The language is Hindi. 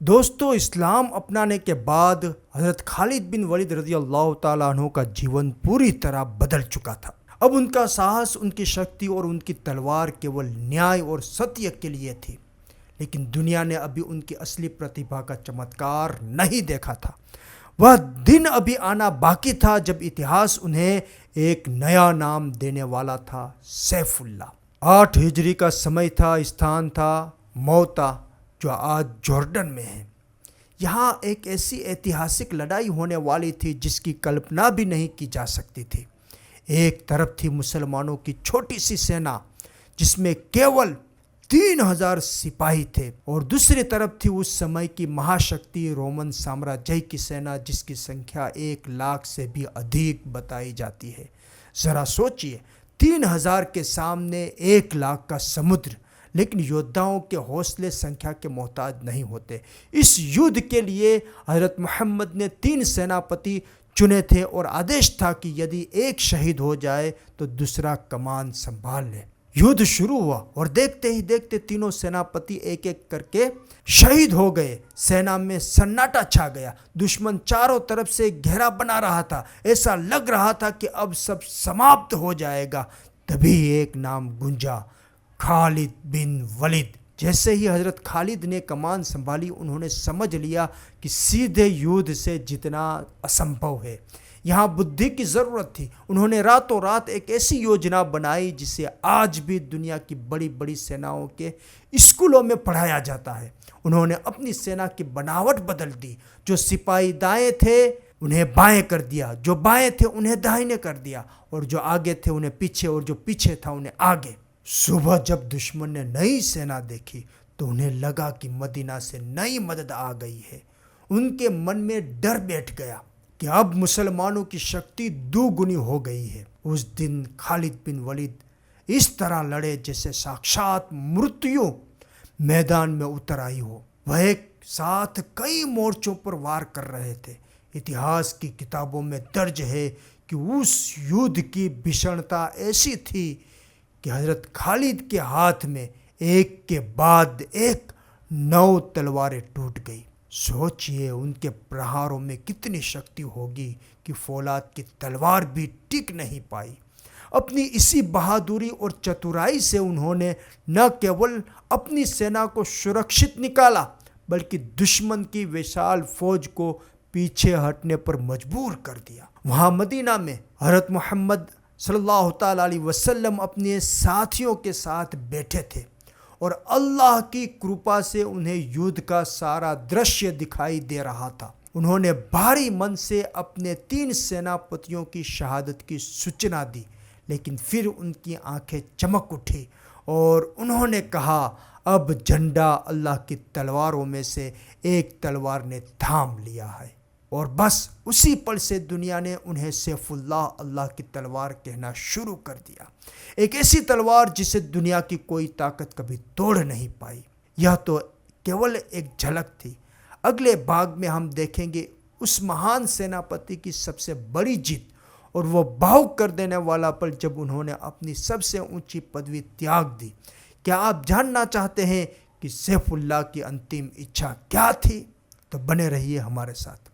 दोस्तों, इस्लाम अपनाने के बाद हज़रत खालिद बिन वलीद रज़ी अल्लाह ताला अन्हु का जीवन पूरी तरह बदल चुका था। अब उनका साहस, उनकी शक्ति और उनकी तलवार केवल न्याय और सत्य के लिए थी। लेकिन दुनिया ने अभी उनकी असली प्रतिभा का चमत्कार नहीं देखा था। वह दिन अभी आना बाकी था जब इतिहास उन्हें एक नया नाम देने वाला था, सैफुल्लाह। 8 हिजरी का समय था, स्थान था मौता, जो आज जॉर्डन में है। यहाँ एक ऐसी ऐतिहासिक लड़ाई होने वाली थी जिसकी कल्पना भी नहीं की जा सकती थी। एक तरफ थी मुसलमानों की छोटी सी सेना जिसमें केवल 3000 सिपाही थे, और दूसरी तरफ थी उस समय की महाशक्ति रोमन साम्राज्य की सेना जिसकी संख्या 1 लाख से भी अधिक बताई जाती है। जरा सोचिए, 3000 के सामने 1 लाख का समुद्र। लेकिन योद्धाओं के हौसले संख्या के मोहताज नहीं होते। इस युद्ध के लिए हज़रत मोहम्मद ने 3 सेनापति चुने थे और आदेश था कि यदि एक शहीद हो जाए तो दूसरा कमान संभाल ले। युद्ध शुरू हुआ और देखते ही देखते तीनों सेनापति एक एक करके शहीद हो गए। सेना में सन्नाटा छा गया। दुश्मन चारों तरफ से घेरा बना रहा था। ऐसा लग रहा था कि अब सब समाप्त हो जाएगा। तभी एक नाम गूंजा, खालिद बिन वलीद। जैसे ही हज़रत खालिद ने कमान संभाली, उन्होंने समझ लिया कि सीधे युद्ध से जीतना असंभव है। यहाँ बुद्धि की ज़रूरत थी। उन्होंने रातों रात एक ऐसी योजना बनाई जिसे आज भी दुनिया की बड़ी बड़ी सेनाओं के स्कूलों में पढ़ाया जाता है। उन्होंने अपनी सेना की बनावट बदल दी। जो सिपाही दाएं थे उन्हें बाएं कर दिया, जो बाएं थे उन्हें दाहिने कर दिया, और जो आगे थे उन्हें पीछे, और जो पीछे था उन्हें आगे। सुबह जब दुश्मन ने नई सेना देखी तो उन्हें लगा कि मदीना से नई मदद आ गई है। उनके मन में डर बैठ गया कि अब मुसलमानों की शक्ति दुगुनी हो गई है। उस दिन खालिद बिन वलीद इस तरह लड़े जैसे साक्षात मृत्यु मैदान में उतर आई हो। वह एक साथ कई मोर्चों पर वार कर रहे थे। इतिहास की किताबों में दर्ज है कि उस युद्ध की भीषणता ऐसी थी कि हज़रत खालिद के हाथ में एक के बाद एक 9 तलवारें टूट गई। सोचिए, उनके प्रहारों में कितनी शक्ति होगी कि फौलाद की तलवार भी टिक नहीं पाई। अपनी इसी बहादुरी और चतुराई से उन्होंने न केवल अपनी सेना को सुरक्षित निकाला, बल्कि दुश्मन की विशाल फौज को पीछे हटने पर मजबूर कर दिया। वहाँ मदीना में हज़रत मोहम्मद सल्लल्लाहु ताला अलैहि वसल्लम अपने साथियों के साथ बैठे थे, और अल्लाह की कृपा से उन्हें युद्ध का सारा दृश्य दिखाई दे रहा था। उन्होंने भारी मन से अपने 3 सेनापतियों की शहादत की सूचना दी, लेकिन फिर उनकी आंखें चमक उठी और उन्होंने कहा, अब झंडा अल्लाह की तलवारों में से एक तलवार ने थाम लिया है। और बस उसी पल से दुनिया ने उन्हें सैफुल्लाह, अल्लाह की तलवार कहना शुरू कर दिया। एक ऐसी तलवार जिसे दुनिया की कोई ताकत कभी तोड़ नहीं पाई। यह तो केवल एक झलक थी। अगले भाग में हम देखेंगे उस महान सेनापति की सबसे बड़ी जीत और वो भावुक कर देने वाला पल जब उन्होंने अपनी सबसे ऊंची पदवी त्याग दी। क्या आप जानना चाहते हैं कि सैफुल्लाह की अंतिम इच्छा क्या थी? तो बने रहिए हमारे साथ।